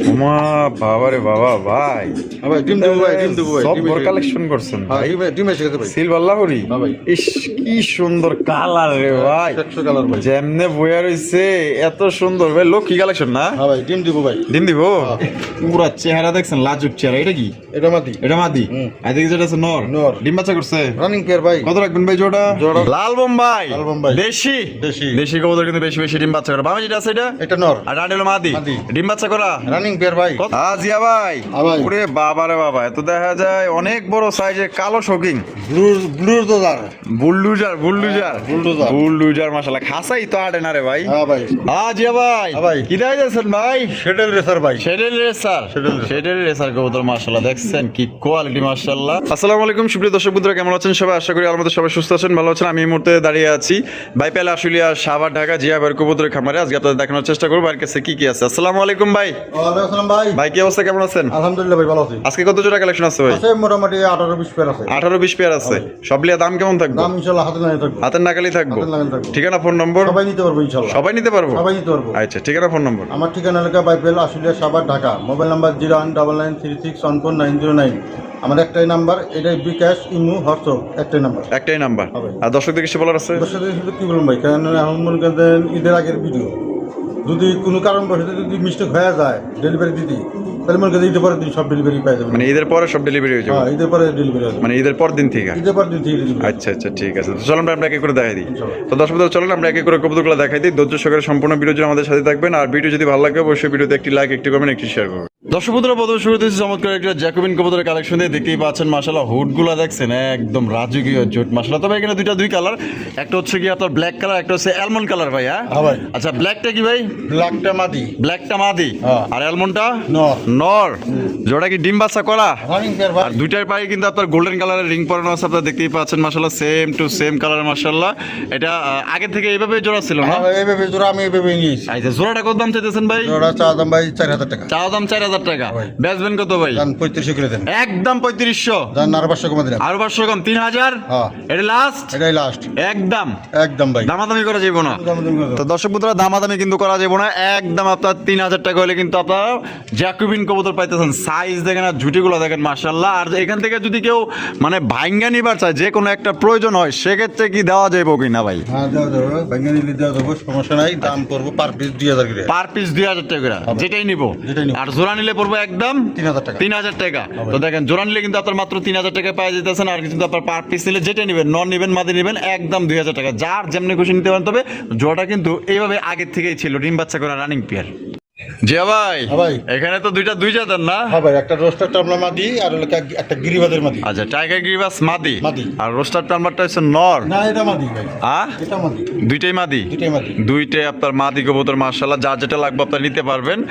ওমা বাবারে বাবা ভাই, ভাই ডিম দেবো ভাই, ডিম দেবো ভাই, সব ডিম বড় এসে- কালেকশন করছেন হ্যাঁ, ভাই। ডিম এসে গেছে ভাই। সিলভার লাহোরি, হ্যাঁ ভাই। ইস কি সুন্দর কালার রে ভাই, 100 কালার ভাই। যেমনে বইয়া রইছে এত সুন্দর ভাই। লক্ষ্মী কালেকশন না? হ্যাঁ ভাই, ডিম দিব ভাই। ডিম দিব। হ্যাঁ। পুরা চেহারা দেখছেন, লাজুক চেহারা। এটা কি? এটা মাটি এটা মাদি। আর দেখি যেটা আছে নর। নর। ডিম বাচ্চা করছে। রানিং পেয়ার ভাই। কত রাখবেন ভাই জোড়া? জোড়া। লাল বোম্বাই। লাল বোম্বাই। দেশি। দেশি। দেশি কবুতর কিন্তু বেশি বেশি ডিম বাচ্চা করে। বাবা যেটা আছে এটা? এটা নর। আর ডান্ডে হলো মাদি। মাদি। ডিম বাচ্চা করা। রানিং পেয়ার ভাই। জিয়া ভাই। হ্যাঁ ভাই। ওরে বাবা রে বাবা, এত দেখা যায় অনেক বড় সাইজের কালো শৌকিং। ব্লুর দোদার। Bulldozer bulldozer bulldozer. বুলডুজার মাশাআল্লাহ, খাসাই তো আটে না রে ভাই। হ্যাঁ ভাই। জিয়া ভাই। হ্যাঁ ভাই। কি দেখাই যাচ্ছেন ভাই? শেডেল রেসার ভাই। শেডেল রেসার। শেডেল রেসার। শেডেল রেসার কবুতর মাশাআল্লাহ, দেখছেন কি কোয়ালিটি মাশাআল্লাহ। আসসালামু আলাইকুম সুপ্রিয় দর্শক বন্ধুরা, কেমন আছেন সবাই? আশা করি আল্লাহর মধ্যে সবাই সুস্থ আছেন, ভালো আছেন। আমি এই মুহূর্তে দাঁড়িয়ে আছি বাইপাল আশুলিয়া সাভার ঢাকা জিয়া ভাইয়ের কবুতরের খামারে। আজকে আপনাদের দেখানোর চেষ্টা করব আর কাছে কি কি আছে। আসসালামু আলাইকুম ভাই। ওয়ালাইকুম আসসালাম ভাই। ভাই কি অবস্থা, কেমন আছেন? আলহামদুলিল্লাহ ভাই, ভালো আছি। আজকে কত জোড়া কালেকশন আছে ভাই? আছে মোটামুটি 18-20 পেয়ার আছে। 18-20 পেয়ার আছে। সব মিলিয়ে দাম কেমন থাকবে? দাম ইনশাআল্লাহ হাতে নাগালে থাকবে। হাতের নাগালি থাকবো। হাতের নাগালে থাকবে। ঠিকানা ফোন নম্বর? সবাই নিতে পারবো ইনশাআল্লাহ। সবাই নিতে পারবো। সবাই নিতে পারবো। আচ্ছা, ঠিকানা ফোন নম্বর? আমার ঠিকানা এলাকা বাইপেল আশুলিয়া সাভার ঢাকা। Mobile number 01993614909। আমার একটাই নাম্বার, এটাই বিকাশ ইমু হোয়াটসঅ্যাপ, একটাই নাম্বার। একটাই নাম্বার। হবে। আর দর্শকদের কিছু বলার আছে? ওর সাথে শুধু কি বলুন ভাই, কারণ এখন মনে করেন ঈদের আগের ভিডিও, যদি কোনো কারণবশত যদি মিস্টেক হয়ে যায় ডেলিভারি দিতে, তাহলে মনে করেন ঈদের পরের দিন সব ডেলিভারি পাই যাবে। মানে ঈদের পরে সব ডেলিভারি হয়ে যাবে? হ্যাঁ, ঈদের পরে ডেলিভারি হবে। মানে ঈদের পর দিন থেকে? ঈদের পরের দিন থেকে ডেলিভারি। আচ্ছা আচ্ছা, ঠিক আছে। তো চলুন আমরা একে করে দেখাই দিই। ইনশাআল্লাহ। তো দর্শক বন্ধুরা, চলুন আমরা একে করে কবুতরগুলো দেখাই দিই। ধৈর্য সহকারে সম্পূর্ণ ভিডিও জুড়ে আমাদের সাথে থাকবেন। আর ভিডিও যদি ভালো লাগে অবশ্যই ভিডিওতে একটি লাইক, একটি কমেন্ট, একটি শেয়ার করবেন। দর্শক বন্ধুরা, প্রথমে শুরু করতেছি চমৎকার একটা জ্যাকোবিন কবুতরের কালেকশন দিয়ে। দেখতেই পাচ্ছেন মাশাআল্লাহ, হুডগুলো দেখছেন একদম রাজকীয় জোট মাশাআল্লাহ। তবে এখানে দুই কালার, একটা হচ্ছে কি আপনার ব্ল্যাক কালার, একটা হচ্ছে অ্যালমন্ড কালার ভাই। হ্যাঁ ভাই। আচ্ছা, ব্ল্যাকটা কি ভাই? ব্ল্যাকটা মাদি। ব্ল্যাকটা মাদি। হ্যাঁ। আর অ্যালমন্ডটা নর। নর। জোড়া কি ডিম বাচ্চা করা? রানিং পেয়ার ভাই। আর দুইটার পায়ে কিন্তু আপনার গোল্ডেন কালারের রিং পরানো আছে, আপনারা দেখতেই পাচ্ছেন মাশাআল্লাহ, সেম টু সেম কালার মাশাআল্লাহ। এটা আগে থেকে এইভাবে জোড়া ছিল না? হ্যাঁ ভাই, এইভাবে জোড়া আমি এইভাবে নিয়েছি। আচ্ছা, জোড়াটা কত দাম চাইতেছেন ভাই? জোড়া চা দাম ভাই 4000 টাকা। চাওয়া দাম 4000 টাকা। ভাই। বেচবেন কত ভাই? দাম 3500 করে দেন। একদম 3500। দাম আর 500 কমে দিলাম। আরো 500 কম, 3000। হ্যাঁ। এটা লাস্ট এটাই লাস্ট। একদম। একদম ভাই। দামাদামি করা যাবে না। দামাদামি করে তো দাও। দর্শক বন্ধুরা, দামাদামি কিন্তু করা যাবে না। একদম আপনার 3000 টাকা হলে কিন্তু আপনারা জ্যাকোবিন কবুতর পাইতেছেন। সাইজ দেখেন আর ঝুটিগুলো দেখেন মাশাআল্লাহ। আর এখান থেকে যদি কেউ মানে ভাঙ্গা নিবার চায়, যে কোনো একটা প্রয়োজন হয়, সেক্ষেত্রে কি দেওয়া যাবে কি না ভাই? হ্যাঁ, দেওয়া যাবে। ভাঙ্গা নিলে দেওয়া যাবে, সমস্যা নাই। দাম করবো পার পিস 2000 করে। পার পিস 2000 টাকা করে, যেটাই নিব। যেটাই নিবো। আর জোড়া নিলে পড়বো একদম 3000 টাকা। 3000 টাকা। তো দেখেন, জোড়া নিলে কিন্তু আপনার মাত্র 3000 টাকা পাওয়া যেতেছেন। আর কিন্তু আপনার পার পিস নিলে যেটা নেবেন, নন নেবেন, মাদি নেবেন, একদম 2000 টাকা। যার যেমনি খুশি নিতে পারেন। তবে জোড়াটা কিন্তু এইভাবে আগের থেকেই ছিল, ডিম বাচ্চা করা রানিং পেয়ার। জিয়া ভাই। হ্যাঁ ভাই। এখানে তো দুই জাতের না? হ্যাঁ ভাই, একটা রোস্টার টামলা মাদি আর হলো একটা গিরিবাদের মাদি। আচ্ছা, টাইগার গিরিবাস মাদি। মাদি। আর রোস্টার টাম্বারটা হচ্ছে নর। না, এটা মাদি ভাই। এটা মাদি। দুইটাই মাদি। দুটাই মাদি। দুইটাই আপনার মাদি কবুতর মাশাআল্লাহ। যার যেটা লাগবে আপনারা নিতে পারবেন।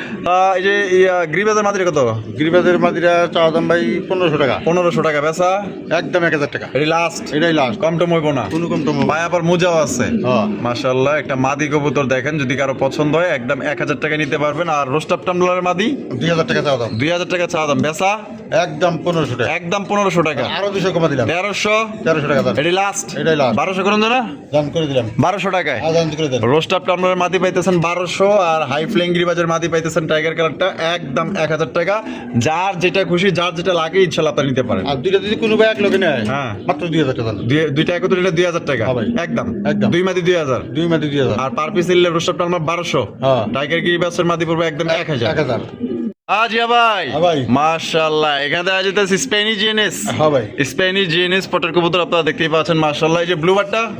এই যে গিরিবাসের মাদির কত? গিরিবাদের মাদিরা চা দাম ভাই 1500 টাকা। 1500 টাকা বেচা? একদম 1000 টাকা। এটি লাস্ট। এটাই লাস্ট। কম টম হইব না? কোনো কম টম ভাই আবার মোজাও আছে। হ্যাঁ। মাশাআল্লাহ, একটা মাদি কবুতর দেখেন, যদি কারো পছন্দ হয় একদম 1000 টাকা নিতে পারবেন। আর রোস্টার টাম্বলারের মাদি 2000 টাকা চা দাম। 2000 টাকা চা দাম, বেচা একদম 1500 টাকা। একদম 1500 টাকা। আরো 200 কমা দিলাম। 1300 টাকা দাম। এটি লাস্ট। এটাই লাস্ট। 1200 করুন না? দাম করে দিলাম। 1200 টাকায় দাম করে দেন। রোস্টার টাম্বলারের মাদি পাইতেছেন 1200। আর হাই ফ্লেইং গিরিবাজের মাদি পাইতেছেন টাইগার কালারটা একদম 1000 টাকা। যার যেটা খুশি, যার যেটা লাগে ইনশাআল্লাহ আপনারা নিতে পারেন। আর দুইটা যদি কোনো ভাই এক লগে নেয়, হ্যাঁ, মাত্র 2000 টাকা দাম। দুইটা একত্রে নিলে 2000 টাকা। হ্যাঁ ভাই। একদম একদম। দুই মাদি 2000। দুই মাদি 2000। আর পার পিস নিলে রোস্টার টাম্বলার 1200। হ্যাঁ। টাইগার গিরিবাজের মাদি পড়বে একদম 1000। 1000। জিয়া ভাই। হ্যাঁ ভাই। মাশাআল্লাহ, এখানে দেখা যাচ্ছে স্পেনিশ জিএনএস। হ্যাঁ ভাই। স্পেনিশ জিএনএস পটের কবুতর আপনারা দেখতেই পাচ্ছেন মাশাআল্লাহ। এই যে ব্লু বারটা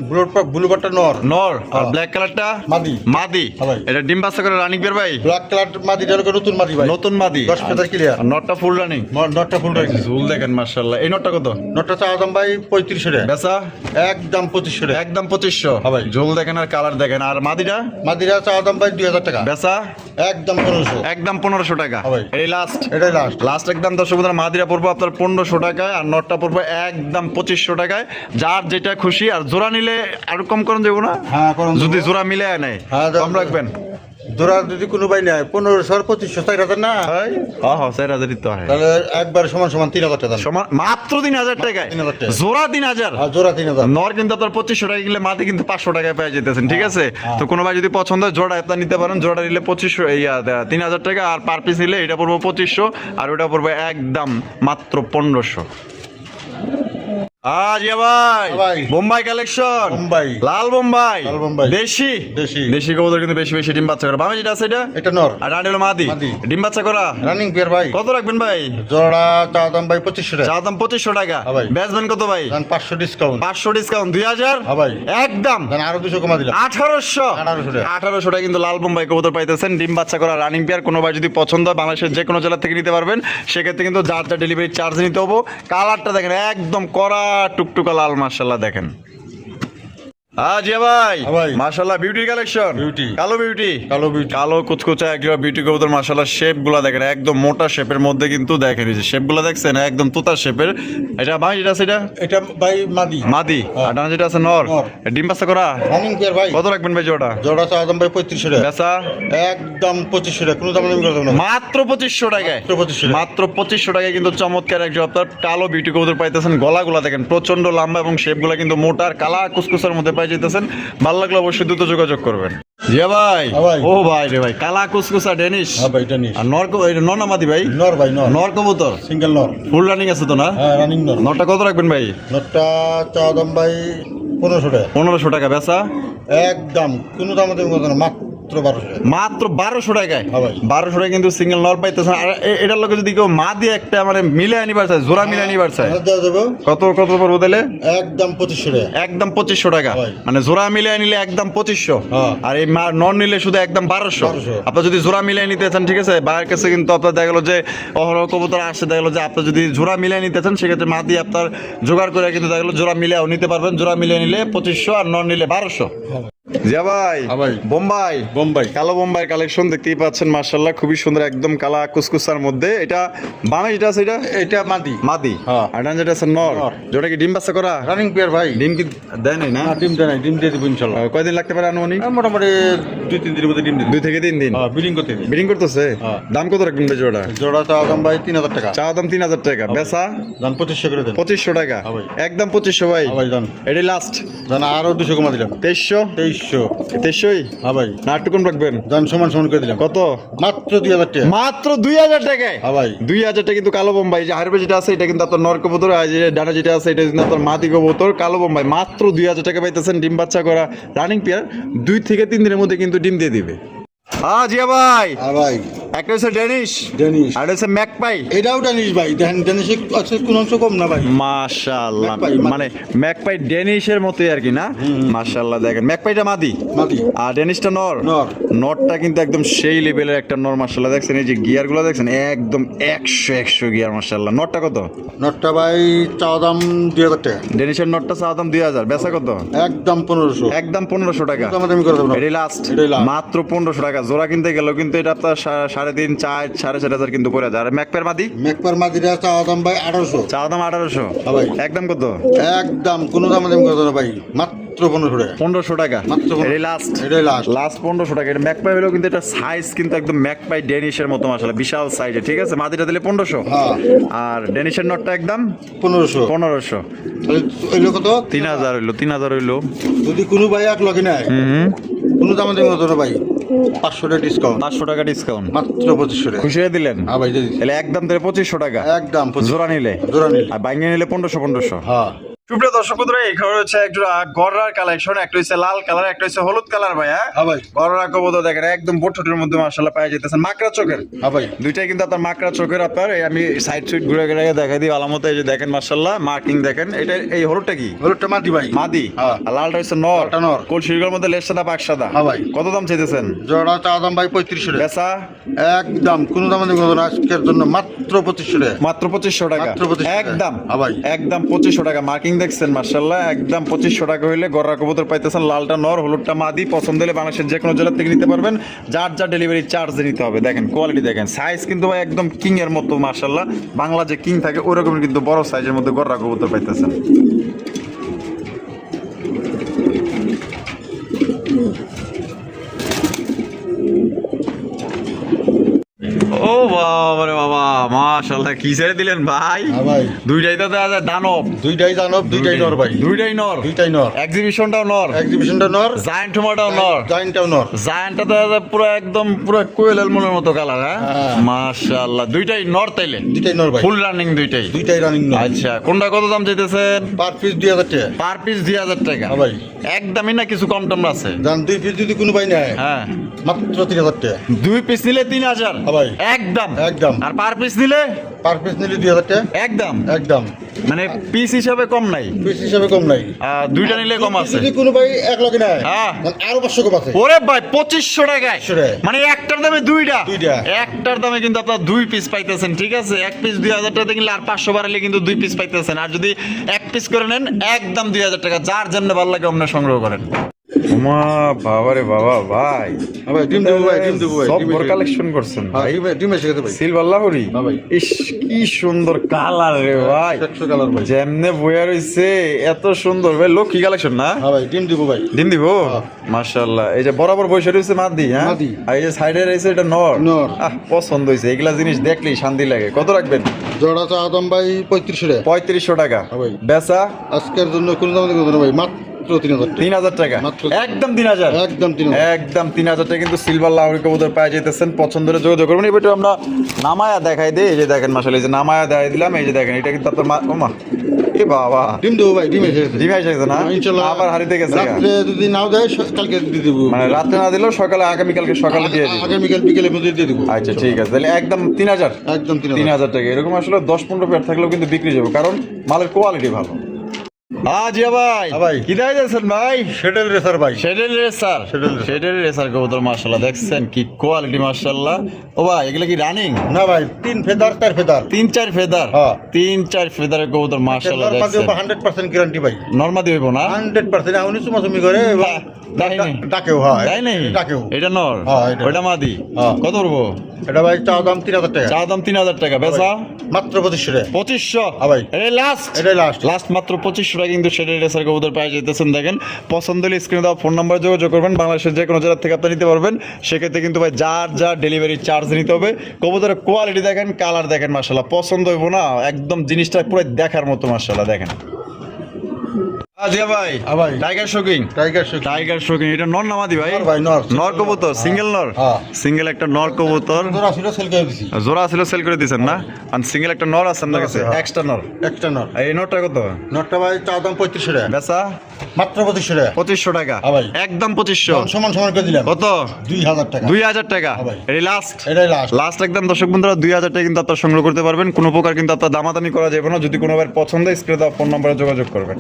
ব্লু বাটটা নর। নর। আর হ্যাঁ। ব্ল্যাক কালারটা মাদি। মাদি। হ্যাঁ ভাই। এটা ডিম বাচ্চা করে রানিং বের ভাই? ব্ল্যাক কালার মাদিটা হলো নতুন মাদি ভাই। নতুন মাদি। 10 পেতার ক্লিয়ার। আর নটটা ফুল রানিং। নটটা ফুল রাখি। ঝুল দেখেন মাশাআল্লাহ। এই নটটা কত? নটটা চা দাম ভাই 3500 টাকা। বেচা একদম 2500 টাকা। একদম 2500। হ্যাঁ ভাই। ঝুল দেখেন আর কালার দেখেন। আর মাদিটা? মাদিরা চা দাম ভাই 2000 টাকা। বেচা একদম 1500। একদম 1500 টাকা। হ্যাঁ ভাই। এই লাস্ট। এটাই লাস্ট। লাস্ট একদম দর্শক বন্ধুরা, মাদিরা পড়বো আপনার 1500 টাকায়। আর নটটা পড়বো একদম 2500 টাকায়। যার যেটা খুশি। আর জোড়া নিলে আর কম করুন যাবো না? হ্যাঁ, করুন। যদি জোড়া মিলে নেয় হ্যাঁ, কম রাখবেন। জোড়া যদি কোনো ভাই নেয় 1500 আর 2500 4,000 না হয়, হ্যাঁ 4,000 তো হয় তাহলে একবার সমান সমান 3,000 টাকা দাম। সমান মাত্র 3,000 টাকায় 3,000 টাকা। জোড়া 3,000। আর জোড়া 3,000। নর কিন্তু আপনার 2500 টাকা কিনলে মাটি কিন্তু 500 টাকায় পেয়ে যেতেছেন, ঠিক আছে? তো কোনো ভাই যদি পছন্দ হয় জোড়া আপনার নিতে পারেন। জোড়া নিলে 3,000 টাকা, আর পার পিস নিলে এটা পড়বো 2500, আর ওটা পড়বে একদম মাত্র 1500। ভাই বোম্বাই কালেকশন, বোম্বাই। লাল বোম্বাই, লাল বোম্বাই। দেশি দেশি। দেশি কবুতর কিন্তু বেশি বেশি ডিম বাচ্চা করে। বামে যেটা আছে এটা নর। আর ডানে হলো মাদি। মাদি। ডিম বাচ্চা করা রানিং পেয়ার ভাই। কত রাখবেন ভাই? জোড়া চা দাম ভাই 2500 টাকা। চা দাম 2500 টাকা। হ্যাঁ ভাই। বেচবেন কত ভাই? 500 ডিসকাউন্ট। 500 ডিসকাউন্ট 2000। হ্যাঁ ভাই। একদম আরো 200 কমা দিলাম। 1800 টাকা। 1800 টাকা কিন্তু লাল বোম্বাই কবুতর পাইতেছেন, ডিম বাচ্চা করা রানিং পেয়ার। কোনো ভাই যদি পছন্দ হয় বাংলাদেশের যে কোনো জেলা থেকে নিতে পারবেন। সেক্ষেত্রে কিন্তু যার যা ডেলিভারি চার্জ নিতে হবো। কালারটা দেখেন একদম কড়া টুকটুকা লাল, মাশাআল্লাহ দেখেন। জিয়া ভাই, ভাই। মাশাআল্লাহ বিউটি কালেকশন। বিউটি। কালো বিউটি, কালো বিউটি। কালো কুচকুচা একটা বিউটি কবুতর, মাশাআল্লাহ শেপ গুলা দেখেন একদম মোটা শেপের মধ্যে কিন্তু দেখেন, এই যে শেপ গুলা দেখছেন একদম তোতা শেপের। এটা ভাই যেটা আছে এটা এটা ভাই মাদি। মাদি, হ্যাঁ। আর ডানে যেটা আছে নর। নর। ডিম বাচ্চা করা রানিং পেয়ার ভাই। কত রাখবেন ভাই জোড়া? জোড়া চা দাম ভাই 3500 টাকা। বেচা একদম 2500 টাকা। কোনো দাম দামি করে দেবো না। মাত্র 2500 টাকায়। মাত্র 2500 টাকা। মাত্র 2500 টাকায় কিন্তু চমৎকার একজন আপনার কালো বিউটি কবুতর পাইতেছেন। গলাগুলা দেখেন প্রচন্ড লম্বা এবং শেপগুলা কিন্তু মোটা আর কালা কুসকুসের মধ্যে পাই যেতেছেন। ভালো লাগলে অবশ্যই দ্রুত যোগাযোগ করবেন। জিয়া ভাই, হ্যাঁ ভাই। ও ভাই রে ভাই, কালা কুসকুসা ডেনিশ। হ্যাঁ ভাই, এটা নিস। আর নর নামাদি ভাই, নর ভাই, নর। নর কবুতর সিঙ্গেল নর। ফুল রানিং আছে তো না? হ্যাঁ, রানিং নর। নরটা কত রাখবেন ভাই? নরটা চা দাম ভাই 1500 টাকা। 1500 টাকা বেচা। একদম কোনো দাম দামি করে দেবো না। মাত্র 1200 টাকা। মাত্র 1200 টাকায়। হ্যাঁ ভাই। 1200 টাকায় কিন্তু সিঙ্গেল নর পাইতেছেন। আর এটার লোকে যদি কেউ মা দিয়ে একটা মানে মিলে আনিবার চায়, জোড়া মিলে আনিবার চায়, দেওয়া যাবে। কত কত পড়বো তাহলে? একদম 2500 টাকা। একদম 2500 টাকা। হয়। মানে জোড়া মিলিয়ে নিলে একদম 2500। হ্যাঁ। আর এই নন নিলে শুধু একদম 1200। 1200। আপনার যদি জোড়া মিলিয়ে নিতে চান, ঠিক আছে, বাইরের কাছে কিন্তু আপনার দেখা গেলো যে অহরহ কবুতর আসছে, দেখা গেলো যে আপনার যদি জোড়া মিলিয়ে নিতে চান সেক্ষেত্রে মা দিয়ে আপনার জোগাড় করে কিন্তু দেখা গেলো জোড়া মিলিয়েও নিতে পারবেন। জোড়া মিলিয়ে নিলে 2500 আর নন নিলে 1200। জিয়া ভাই, হ্যাঁ ভাই। বোম্বাই, বোম্বাই। কালো বোম্বাই কালেকশন দেখতেই পাচ্ছেন, মাশাআল্লাহ খুবই সুন্দর, একদম কালা কুসকুসার মধ্যে। এটা বামে যেটা আছে এটা এটা মাদি। মাদি, হ্যাঁ। আর ডান যেটা আছে নর। নর। যেটা কি ডিম বাচ্চা করা? রানিং পেয়ার ভাই। ডিম কি দেয় নাই না? না, ডিম দেয় নাই। ডিম দিয়ে দেবো ইনশাল্লাহ। কয়দিন লাগতে পারে আনুমানিক? মোটামুটি 2-3 দিনের মধ্যে ডিম দিয়ে 2 থেকে 3 দিন। বিলিং করতে দিই। বিডিং করতেছে। হ্যাঁ। দাম কত রাখবেন ভাই জোড়া? জোড়া চা দাম ভাই 3000 টাকা। চা দাম 3000 টাকা, বেচা দাম 2500 করে দেন। 2500 টাকা। হ্যাঁ ভাই। একদম 2500 ভাই। হ্যাঁ ভাই, দাম। এটাই লাস্ট। দাম আরো 200 কমা দিলাম। 2300। 2300। হ্যাঁ ভাই। না একটু কম রাখবেন? দাম সমান সমান করে দিলাম। কত? মাত্র 2000 টাকা। মাত্র 2000 টাকায়। হ্যাঁ ভাই। 2000 টাকা কিন্তু কালো বোম্বাই। যে হারবে যেটা আছে এটা কিন্তু আপনার নর কবুতর, আর যে ডানা যেটা আছে এটা কিন্তু আপনার মাদি কবুতর। কালো বোম্বাই মাত্র 2000 টাকা পাইতেছেন, ডিম বাচ্চা করা রানিং পেয়ার। 2 থেকে 3 দিনের মধ্যে কিন্তু ডিম দিয়ে দিবে। জিয়া ভাই, হ্যাঁ ভাই। একটা হচ্ছে ডেনিশ, ডেনিশ। আর হচ্ছে ম্যাকপাই। এটাও ডেনিশ ভাই। দেখেন ডেনিশ আছে কোন অংশ কম না ভাই। মাশাআল্লাহ, ম্যাকপাই, মানে ম্যাকপাই ডেনিশের মতোই আর কি না? মাশাআল্লাহ দেখেন, ম্যাকপাইটা মাদি, মাদি। আর ডেনিশটা নর। নর। নরটা কিন্তু একদম সেই লেভেলের একটা নর, মাশাআল্লাহ দেখছেন এই যে গিয়ারগুলো দেখছেন একদম 100 গিয়ার, মাশাআল্লাহ। নরটা কত? নটটা ভাই চা দাম 2000 টাকা। ডেনিশের নরটা চা দাম 2000, বেচা কত? একদম 1500। একদম 1500 টাকা। দামি করে দেবো না। এটাই লাস্ট। এটাই last। মাত্র 1500 টাকা জোড়া কিনতে গেল কিন্তু এটা আপনার 3.5, 4, 4.5 কিন্তু পড়ে যায়। আর ম্যাকপাইর মাদি? মেকপার মাদিরা চা দাম ভাই 1800। চা দাম 1800। হ্যাঁ ভাই। একদম কত? একদম কোনো দাম দামি করে দেবো না ভাই। মাত্র 1500 টাকা। 1500 টাকা। মাত্র 1500 এটাই লাস্ট। এটাই লাস্ট। লাস্ট 1500 টাকা। এটা ম্যাকপাই হলো কিন্তু এটা সাইজ কিন্তু একদম ম্যাকপাই ডেনিশের মতো, মাশাআল্লাহ বিশাল সাইজে, ঠিক আছে। মাদিটা দিলে 1500। হ্যাঁ। আর ডেনিশের নটটা একদম 1500। 1500। তাহলে এলো কত? 3000 হইলো, 3000 হইলো। যদি কোনো ভাই এক লগে নেয়, কোনো দাম দামি করে দেবো না ভাই। 500 টাকা ডিসকাউন্ট। 500 টাকা ডিসকাউন্ট। মাত্র 2500 টাকা। খুশি হয়ে দিলেন? হ্যাঁ ভাই, দিয়ে দিচ্ছি। তাহলে একদম তাহলে 2500 টাকা। একদম 2500। জোড়া নিলে? জোড়া নিলে। আর বাইঙ্গে নিলে 1500। হ্যাঁ। সুপ্রিয় দর্শক বন্ধুরা, এখানে হচ্ছে একটা গররার কালেকশন। একটা হচ্ছে লাল কালার, একটা হচ্ছে হলুদ কালার ভাই। হ্যাঁ ভাই। গররা কবুতর দেখেন একদম বোট্টুটির মধ্যে মাশাআল্লাহ পাওয়া যেতেছেন, মাকড়া চোখের। হ্যাঁ ভাই। দুইটাই কিন্তু আপনার মাকড়া চোখের। আপনার আমি সাইড সুইড ঘুরে ঘুরে দেখাই দিই আলামত। এই যে দেখেন মাশাআল্লাহ মার্কিং দেখেন। এটা এই হলুদটা কি? হলুদটা মাদি ভাই। মাদি। হ্যাঁ। আর লালটা হচ্ছে নর। লালটা নর। কলসির মধ্যে লেজ সাদা পাক সাদা। হ্যাঁ ভাই। কত দাম চাইতেছেন? জোড়া চা দাম ভাই 3500 টাকা। বেচা একদম কোনো দাম দামি করে দেবো না আজকের জন্য। মাত্র 2500 টাকা। মাত্র 2500 টাকা। মাত্র 2500 টাকা। একদম। হ্যাঁ ভাই। একদম 2500 টাকা। মার্কিং দেখছেন মাশাআল্লাহ, একদম 2500 টাকা হইলে গররা কবুতর পাইতেছেন। লালটা নর, হলুদটা মাদি। পছন্দ হলে বাংলাদেশের যে কোনো জেলা থেকে নিতে পারবেন। যার যা ডেলিভারি চার্জ নিতে হবে। দেখেন কোয়ালিটি দেখেন, সাইজ কিন্তু ভাই একদম কিং এর মতো মাশাআল্লাহ। বাংলা যে কিং থাকে ওরকম কিন্তু বড় সাইজের মধ্যে গররা কবুতর পাইতেছেন। মাশাআল্লাহ কি ছেড়ে দিলেন ভাই হ্যাঁ ভাই দুইটাই তো দেখা যায় দানব দুইটাই জানব দুইটাই নর ভাই দুইটাই নর দুইটাই নর এক্সিবিশনটাও নর এক্সিবিশনটা নর জায়ান্ট টোমাটাও নর জাইনটাও নর জায়ান্টটা দেখা যায় পুরো একদম পুরো কোয়েল আলমনের মতো কালার হ্যাঁ হ্যাঁ। মাশাআল্লাহ দুইটাই নর তাইলে দুইটাই নর ভাই ফুল রানিং দুইটাই দুইটাই রানিং নর আচ্ছা কোনটা কত দাম চাইতেছেন পার পিস 2000 টাকা পার পিস 2000 টাকা হ্যাঁ ভাই একদমই না কিছু কম টম আছে জান দুই পিস যদি কোনো ভাই নেয় হ্যাঁ মাত্র 3000 টাকা দুই পিস নিলে 3000 হ্যাঁ ভাই। একদম একদম। আর পার পিস নিলে পার পিস নিলে 2000 টাকা একদম একদম মানে পিস হিসাবে কম নাই পিস হিসাবে কম নাই দুইটা নিলে কম আছে যদি কোনো ভাই এক লগে নেয় হ্যাঁ। আরো 500 কম আছে ওরে ভাই 2500 টাকায় 2500 টাকায়। মানে একটার দামে দুইটা দুইটা। একটার দামে কিন্তু আপনার দুই পিস পাইতেছেন ঠিক আছে এক পিস 2000 টাকা কিনলে আর 500 বাড়ালে কিন্তু দুই পিস পাইতেছেন আর যদি এক পিস করে নেন একদম 2000 টাকা যার জন্য ভালো লাগে অন্য সংগ্রহ করেন ওমা বাবারে বাবা ভাই হ্যাঁ ভাই ডিম দেবো ভাই ডিম দেবো ভাই সব বড় কালেকশন করছেন ভাই ডিম এসে গেছে ভাই সিলভার লাহোরি হ্যাঁ ভাই। ইস কি সুন্দর কালার রে ভাই 100 কালার ভাই যেমনে বইয়া রইছে এত সুন্দর ভাই লক্ষ্মী কালেকশন না হ্যাঁ ভাই ডিম দেবো ভাই ডিম দিব হ্যাঁ। মাশাআল্লাহ এই যে বরাবর বসে রয়েছে মাদি হ্যাঁ মাদি। আর এই যে সাইডে রয়েছে এটা নর নর। পছন্দ হয়েছে এগুলা জিনিস দেখলেই শান্তি লাগে কত রাখবেন জোড়া চা আদম ভাই 3500 টাকা 3500 টাকা হ্যাঁ ভাই। বেচা আজকের জন্য কোন দাম দেবো না ভাই মাত্র 3000 টাকা 3000 টাকা মাত্র। একদম 3000 একদম 3000 একদম 3000 টাকা কিন্তু সিলভার লাহোরি কবুতর পাওয়া যাইতেছেন পছন্দের যোগাযোগ করবেন এবার একটু আমরা নামায়া দেখাই দেই এই যে দেখেন মাশাআল্লাহ এই যে নামায়া দেখাই দিলাম এই যে দেখেন এটা কিন্তু আপনার ওমা এ বাবা ডিম দেবো ভাই ডিম এসে গেছে ডিম এসে গেছে না ইনশাআল্লাহ আবার হারিতে গেছে গা। রাত্রে যদি নাও দেয় কালকে দিয়ে দেবো মানে রাতে না দিলেও সকালে আগামীকালকে সকালে দিয়ে দিই আগামীকাল বিকেলে মধ্যে দিয়ে দেবো আচ্ছা ঠিক আছে তাহলে একদম 3000 একদম 3000 3000 টাকা এরকম আসলে 10-15 পেয়ার থাকলেও কিন্তু বিক্রি যাবে কারণ মালের কোয়ালিটি ভালো জিয়া ভাই হ্যাঁ ভাই। কি দেখাইতেছেন ভাই শেডেল রেসার ভাই শেডেল রেসার Shuttle racer। শেডেল রেসার কবুতর মাশাআল্লাহ দেখছেন কি কোয়ালিটি মাশাআল্লাহ ও ভাই এগুলা কি রানিং না ভাই 3 ফেদার 4 ফেদার 3-4 ফেদার হ্যাঁ। 3-4 ফেদারের কবুতর মাশাআল্লাহ ফেদার মাঝে দেখছেন 100% গ্যারান্টি ভাই নরমাদি হইব না 100% উনি চুমাচুমি করে এবং তাই নাই ডাকেও হয় তাই নাই ডাকেও এটা নর হ্যাঁ, এটা। ওটা মাদি হ্যাঁ। কত করবো এটা ভাই চা দাম 3000 টাকা চা দাম 3000 টাকা বেচা মাত্র 2500 টাকা 2500 হ্যাঁ ভাই। এই লাস্ট এটাই লাস্ট লাস্ট মাত্র 2500 টাকা কিন্তু শেডেল রেসার কবুতর পাওয়া যাইতেছেন দেখেন পছন্দ হলে স্ক্রিনে দেওয়া ফোন নাম্বার যোগাযোগ করবেন বাংলাদেশের যে কোনো জেলা থেকে আপনি নিতে পারবেন সেক্ষেত্রে কিন্তু ভাই যার যার ডেলিভারি চার্জ নিতে হবে কবুতরের কোয়ালিটি দেখেন কালার দেখেন মাশাআল্লাহ পছন্দ হইব না একদম জিনিসটা পুরো দেখার মতো মাশাআল্লাহ দেখেন জিয়া ভাই হ্যাঁ ভাই। Tiger shocking tiger shoot tiger shocking এটা নর নামাদি ভাই নর ভাই, নর। নর কবুতর সিঙ্গেল নর হ্যাঁ। সিঙ্গেল একটা নর কবুতর জোড়া ছিল সেল করে দিছি জোড়া ছিল সেল করে দিয়েছেন না আর সিঙ্গেল একটা নর আছে আপনার নর কাছে আছে, হ্যাঁ। এক্সট্রা নর একটা নর আর এই নরটা কত নটটা ভাই চা দাম 3500 টাকা বেচা মাত্র 2500 টাকা 2500 টাকা হ্যাঁ ভাই। একদম 2500 সমান সমান করে দিলাম কত 2000 টাকা 2000 টাকা হ্যাঁ ভাই। এই লাস্ট এটাই লাস্ট লাস্ট একদম দর্শক বন্ধুরা 2000 টাকা কিন্তু আপনারা সংগ্রহ করতে পারবেন কোনো প্রকার কিন্তু আপনার দামাদামি করা যাবে না যদি কোনো ভাই পছন্দ হয় স্ক্রিনে দেওয়া ফোন নম্বরে যোগাযোগ করবেন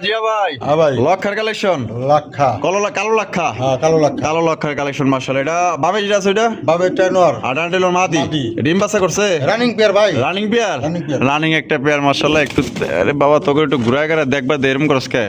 জিয়া ভাই হ্যাঁ ভাই। লক্ষার কালেকশন লাক্ষা কালো লাক্ষা হ্যাঁ কালো লাক্ষা কালো লক্ষার কালেকশন মাশাআল্লাহ এটা বামে যেটা আছে এটা বাবে এটা নর আডান্টেল মাদি মাদি। ডিম বাচ্চা করছে রানিং পেয়ার ভাই running pair Running pair। Running একটা পেয়ার মাশাআল্লাহ একটু আরে বাবা তোকে একটু ঘুরায় ঘুরায় দেখবা এরকম করস কে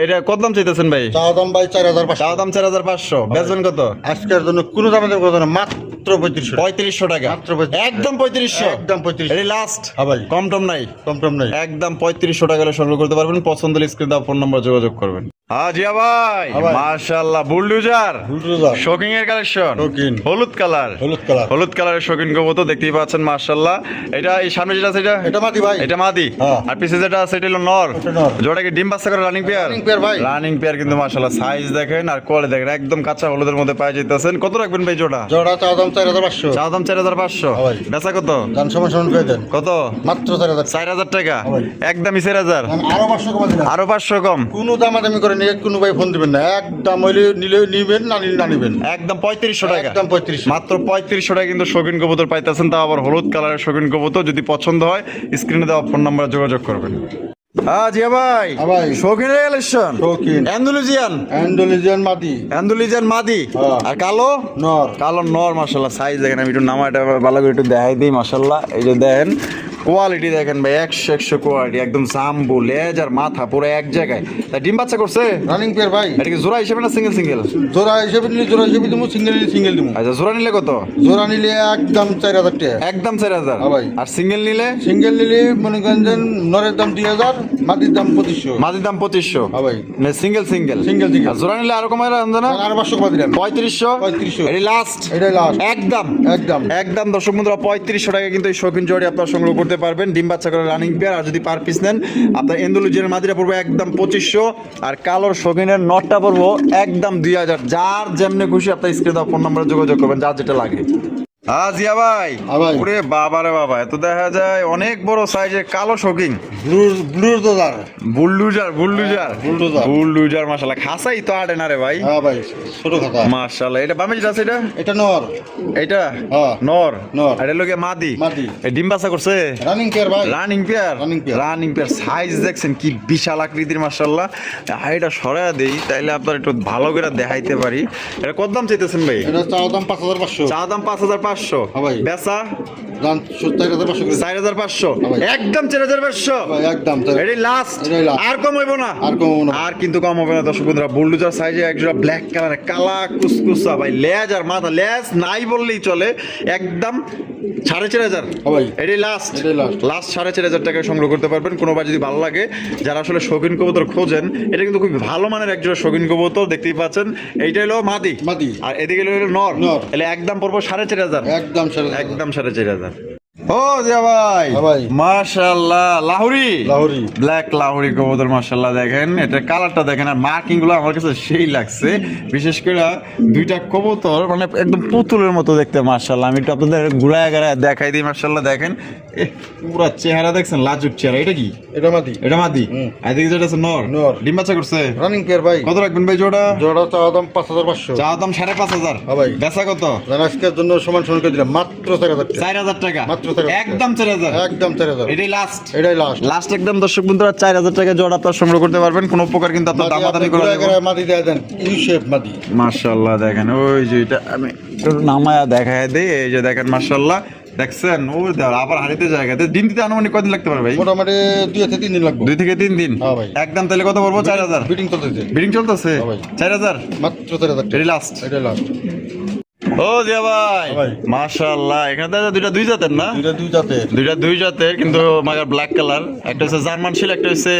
এটা কত দাম চাইতেছেন ভাই চা দাম ভাই 4500 চাওয়া দাম 4500 বেচবেন কত আজকের জন্য কোনো দামের কথা না মাত্র 3500 3500 টাকা মাত্র 3500 একদম 3500 একদম 3500 এই লাস্ট হ্যাঁ ভাই। কম টম নাই কম টম নাই একদম 3500 টাকা হলে সংগ্রহ করতে পারবেন পছন্দ হলে স্ক্রিনে দেওয়া ফোন নম্বর যোগাযোগ করবেন জিয়া ভাই হ্যাঁ ভাই। মাশাআল্লাহ বুলডোজার বুলডোজার শোকিং এর কালেকশন শৌখিন। হলুদ কালার হলুদ কালার হলুদ কালারের শৌখিন কবুতর দেখতেই পাচ্ছেন মাশাআল্লাহ এটা এই সামনে যেটা আছে এটা এটা মাটি ভাই এটা মাদি হ্যাঁ। আর পিছে যেটা আছে এটা হলো নর এটা নর। জোড়া কি ডিম বাচ্চা করে রানিং পেয়ার Running pair ভাই। রানিং পেয়ার কিন্তু মাশাআল্লাহ সাইজ দেখেন আর কোয়ালিটি দেখেন একদম কাঁচা হলুদের মধ্যে পাওয়া যাইতেছেন কত রাখবেন ভাই জোড়া জোড়া চা দাম 4500 চাওয়া দাম 4500 হ্যাঁ ভাই। বেচা কত দাম সমান সমান করে দেন কত মাত্র 4000 4000 টাকা হ্যাঁ ভাই। একদমই 4000 আরো 500 কমা দিলাম আরো 500 কম কোনো দামাদামি করে নিয়ে কোনো ভাই ফোন দিবেন না একদম হইলে নিলে নিবেন না নিলে না নিবেন একদম 3500 টাকা একদম 3500 মাত্র 3500 টাকা কিন্তু শৌখিন কবুতর পাইতেছেন তা আবার হলুদ কালারের শৌখিন কবুতর যদি পছন্দ হয় স্ক্রিনে দেওয়া ফোন নাম্বারে যোগাযোগ করবেন জিয়া ভাই হ্যাঁ ভাই। শৌখিনের কালেকশন শৌখিন। অ্যান্ডালুজিয়ান অ্যান্ডোলিজিয়ান মাটি অ্যান্ডালুজিয়ান মাদি হ্যাঁ। আর কালো নর কালো নর মাশাআল্লাহ সাইজ দেখেন আমি একটু নামাটা ভালো করে একটু দেখাই দিই মাশাআল্লাহ এই যে দেখেন কোয়ালিটি দেখেন ভাই 100 কোয়ালিটি, একদম জাম্বু লেজ আর মাথা পুরো এক জায়গায়। তা ডিম বাচ্চা করছে? রানিং পেয়ার ভাই। এটা কি জোড়া হিসেবে না সিঙ্গেল সিঙ্গেল? জোড়া হিসেবে নিলে জোড়া হিসেবে দিবো, সিঙ্গেল নিলে সিঙ্গেল দিবো। আচ্ছা, জোড়া নিলে কত? জোড়া নিলে একদম 4000 টাকা। একদম 4000। হ্যাঁ ভাই। আর সিঙ্গেল নিলে? সিঙ্গেল নিলে মনে করেন যে নরের দাম 2000, মাটির দাম 2500। মাটির দাম 2500। হ্যাঁ ভাই। Single single single single. আর জোড়া নিলে আরো কমায় রাখবেন না? আর 500 কমা দিলাম। 3500। 3500। এটাই লাস্ট। এটাই লাস্ট। একদম একদম একদম দর্শক বন্ধুরা 3500 টাকা কিন্তু এই শৌখিন জোড়ি আপনারা সংগ্রহ করতে পারবেন। ডিম বাচ্চা করে রানিং পেয়ার। আর যদি পার পিস নেন আপনার এন্ডোলজিয়ার মাদিরা পড়বে একদম 2500, আর কালোর শৌখিনের নটটা পড়বো একদম 2000। যার যেমনি খুশি আপনার স্ক্রিনে দেওয়া ফোন নম্বরে যোগাযোগ করবেন, যার যেটা লাগে। জিয়া ভাই, হ্যাঁ ভাই। ওরে বাবা রে বাবা, এত দেখা যায় অনেক বড় সাইজের কালো শৌখিন ব্লুর দোজার। Bulldozer bulldozer. বুলডুজার মাশাআল্লাহ, খাসাই তো আটে না রে ভাই। হ্যাঁ ভাই, ছোট খাতা। মাশাআল্লাহ। এটা বামে যেটা আছে এটা? এটা নর। এটা হ্যাঁ। নর। নর। এটা লোকে মাদি। মাদি। এই ডিম বাচ্চা করছে? রানিং পেয়ার ভাই। Running pair. Running pair। Running pair size দেখছেন কি বিশাল আকৃতির মাশাআল্লাহ। হাইটা সরায়া দেই তাইলে আপনার একটু ভালো করে দেখাইতে পারি। এটা কত দাম চাইতেছেন ভাই? এটা চাওয়া দাম 5500। চা দাম 5500। হ্যাঁ ভাই। বেচা দাম 4500 করে। 4500। হ্যাঁ ভাই। একদম 4500। ভাই একদম এটাই লাস্ট। এটাই last। আর কম হইব না? আর কম হইবো না। আর কিন্তু কম হবে না দর্শক বন্ধুরা। বুলডোজার সাইজে একজোড়া ব্ল্যাক কালার কালা কুসকুসা ভাই, লেজ আর মাথা, লেজ নাই বললেই চলে, একদম 4500। হ্যাঁ ভাই। এটাই লাস্ট। এটাই last। লাস্ট 4500 টাকায় সংগ্রহ করতে পারবেন। কোনোবার যদি ভালো লাগে, যারা আসলে শৌখিন কবুতর খোঁজেন, এটা কিন্তু খুব ভালো মানের একজোড়া শৌখিন কবুতর, দেখতেই পাচ্ছেন। এইটা হলো মাদি। মাদি। আর এদিকে হলো নর। নর। তাহলে একদম পড়বো 4500। একদম 4500। একদম 4500। ও জিয়া ভাই, হ্যাঁ ভাই। মাশাআল্লাহ, লাহুরি লাহোরি। ব্ল্যাক লাহুরি কবুতর মাশাআল্লাহ। দেখেন এটা কালারটা দেখেন, আর মার্কিং গুলো আমার কাছে সেই লাগছে। বিশেষ করে দুইটা কবুতর মানে একদম পুতুলের মতো দেখতে মাশাআল্লাহ। আমি একটু আপনাদের ঘুরায় ঘুরায় দেখাই দিই মাশাআল্লাহ। দেখেন পুরো চেহারা দেখছেন, লাজুক চেহারা। এটা কি? এটা মাদি। এটা মাদি। হুম। আর এদিকে যেটা আছে নর। নর। ডিম বাচ্চা করছে? রানিং পেয়ার ভাই। কত রাখবেন ভাই জোড়া? জোড়া চাওয়া দাম 5500। চা দাম 5500। হ্যাঁ ভাই। বেচা কত? আজকের জন্য সমান সমান করে দিলাম মাত্র 4000 টাকা। 4000 টাকা। মাত্র 4000 টাকা। একদম 4000। একদম 4000। এটাই লাস্ট। এটাই লাস্ট। লাস্ট একদম দর্শক বন্ধুরা 4000 টাকা জোড়া আপনার সংগ্রহ করতে পারবেন। কোনো প্রকার কিন্তু আপনার দামাদামি করা যাবে না। মাদি দেয়া দেন, ইউ শেপ মাদি। মাশাআল্লাহ দেখেন, ওই যে এটা আমি একটু নামায়া দেখায় দেই। এই যে দেখেন মাশাআল্লাহ, দেখছেন ওই দেওয়ার আবার হারিতে জায়গাতে। দিন দিতে আনুমানিক কদিন লাগতে পারে ভাই? মোটামুটি 2 থেকে 3 দিন লাগবে। 2 থেকে 3 দিন। হ্যাঁ ভাই। একদম তাহলে কত পড়বো? 4000। বিটিং চলতেছে। বিডিং চলতেছে? হ্যাঁ ভাই। 4000। মাত্র 4000 টাকা। এটাই লাস্ট। এটাই লাস্ট। ও জিয়া ভাই, হ্যাঁ ভাই। মাশাআল্লাহ। এখানে তো দুইটা দুই জাতের না? দুই জাতের। দুইটা দুই জাতের, কিন্তু মাগার ব্ল্যাক কালার। একটা হচ্ছে জার্মান শিল, একটা হচ্ছে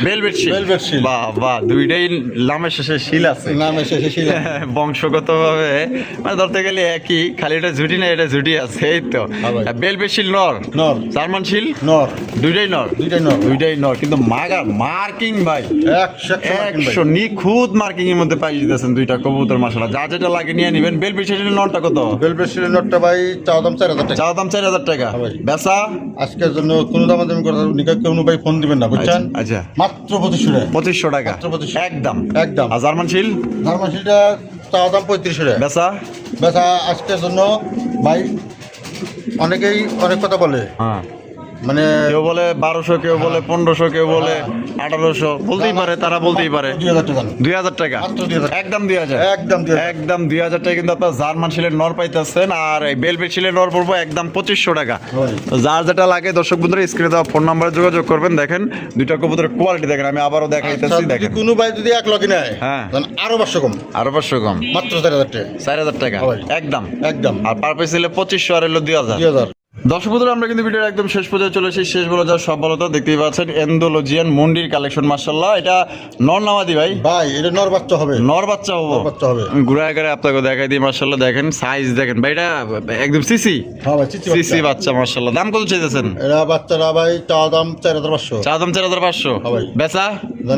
ভেলভেট শিল। Velvet seal। বাহ বাহ, দুইটাই নামের শেষে শিল আছে। নাম এসে ছিল। বংশগতভাবে মানে ধরতে গেলে একই, খালি এটা ঝুটি না, এটা ঝুটি আছে, এই তো। হ্যাঁ ভাই। ভেলভেট শিল নর, নর। জার্মান শিল নর। দুইটাই নর। দুইটাই নর। দুইটাই নর, কিন্তু মাগার মার্কিং ভাই 100 নিখুঁত মার্কিং এর মধ্যে পাই দিতেছেন দুইটা কবুতর মাশাআল্লাহ। যা যেটা লাগে নিয়ে নিবেন। ভেলভেট শিলের নরটা কত? বেলবেট সিলিন্ডারটা ভাই চাওয়া দাম 4000 টাকা। চা দাম 4000 টাকা। হ্যাঁ ভাই। বেচা? আজকের জন্য কোনো দামাদামি করে নিকা কোনো ভাই ফোন দিবেন না, বুঝছেন? আচ্ছা, মাত্র 2500 টাকা। 2500 টাকা। মাত্র 2500 একদম। একদম। আর জার্মান শিল? ফার্মাসিটা চাওয়া দাম 3500 টাকা। বেচা? বেচা আজকের জন্য ভাই অনেকেই অনেক কথা বলে, হ্যাঁ, মানে কেউ বলে 1200, কেউ বলে 1500, কেউ বলে 1800, বলতেই পারে, তারা বলতেই পারে। 2000 টাকা। 2000 টাকা। মাত্র 2000। একদম 2000। একদম 2000। একদম 2000 টাকা কিন্তু আপনার জার্মান শিলের নর পাইতেছেন। আর এই বেলভেট শিলের নর পড়বো একদম 2500 টাকা। হয়। তো যার যেটা লাগে দর্শক বন্ধুরা স্ক্রিনে দেওয়া ফোন নাম্বারে যোগাযোগ করবেন। দেখেন দুইটা কবুতরের কোয়ালিটি দেখেন, আমি আবারও আচ্ছা, দেখাইতেছি। যদি দেখেন কোনো ভাই যদি এক লগে নেয়, হ্যাঁ। তাহলে আরো 500 কম। আরো 500 কম। মাত্র 4000 টাকা। 4000 টাকা। হয়। একদম। একদম আর পার পিস হলে 2500, আর হলো 2000। 2000। দর্শক বন্ধুরা, আমরা কিন্তু ভিডিওর একদম শেষ পর্যায়ে চলে এসেছি। শেষ বলে যা সব ভালো তো দেখতেই পাচ্ছেন এন্ডোলজিয়ান মন্ডির কালেকশন মাশাআল্লাহ। এটা নর নামাদি ভাই? ভাই এটা নর বাচ্চা হবে। নর বাচ্চা হবো? নর বাচ্চা হবে। আমি ঘুরায় ঘুরায় আপনাকে দেখাই দিই মাশাআল্লাহ। দেখেন সাইজ দেখেন ভাই, এটা একদম সিসি হ্যাঁ ভাই, চিচি সিসি বাচ্চা। বাচ্চা মাশাআল্লাহ। দাম কত চাইতেছেন? এরা বাচ্চারা ভাই চাওয়া দাম 4500। চা দাম 4500। হ্যাঁ ভাই। বেচা?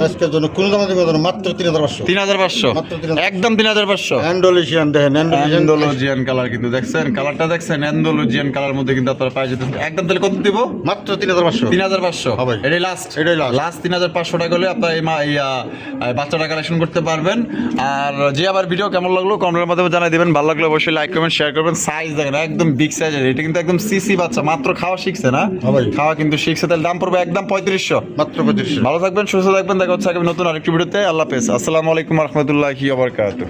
আজকের জন্য কোনো দামাদামি করবে না, মাত্র 3500। 3500। মাত্র 3500। একদম 3500। অ্যান্ডোলেশিয়ান দেখেন, অ্যান্ডোলেশিয়ান। এন্ডোলজিয়ান কালার কিন্তু দেখছেন, কালারটা দেখছেন, এন্ডোলজিয়ান কালার মধ্যে কিন্তু আপনারা পাই যেতেন। একদম তাহলে কত দিব? মাত্র 3500। 3500। হ্যাঁ ভাই। এটাই লাস্ট। এটাই last। লাস্ট 3500 টাকা হলে আপনার এই বাচ্চাটা কালেকশন করতে পারবেন। আর যে আবার ভিডিও কেমন লাগলো কমেন্টের মাধ্যমে জানাই দিবেন। ভালো লাগলে অবশ্যই লাইক কমেন্ট শেয়ার করবেন। সাইজ দেখেন একদম বিগ সাইজের। এটা কিন্তু একদম সিসি বাচ্চা, মাত্র খাওয়া শিখছে না? হ্যাঁ ভাই। খাওয়া কিন্তু শিখছে। তাহলে দাম পড়বে একদম 3500। মাত্র 3500। ভালো থাকবেন, সুস্থ থাকবেন। দেখা হচ্ছে আগামী নতুন আরেকটি ভিডিওতে। আল্লাহ হাফেজ। আসসালামু আলাইকুম রহমতুল্লাহি ওয়া বারাকাতুহু।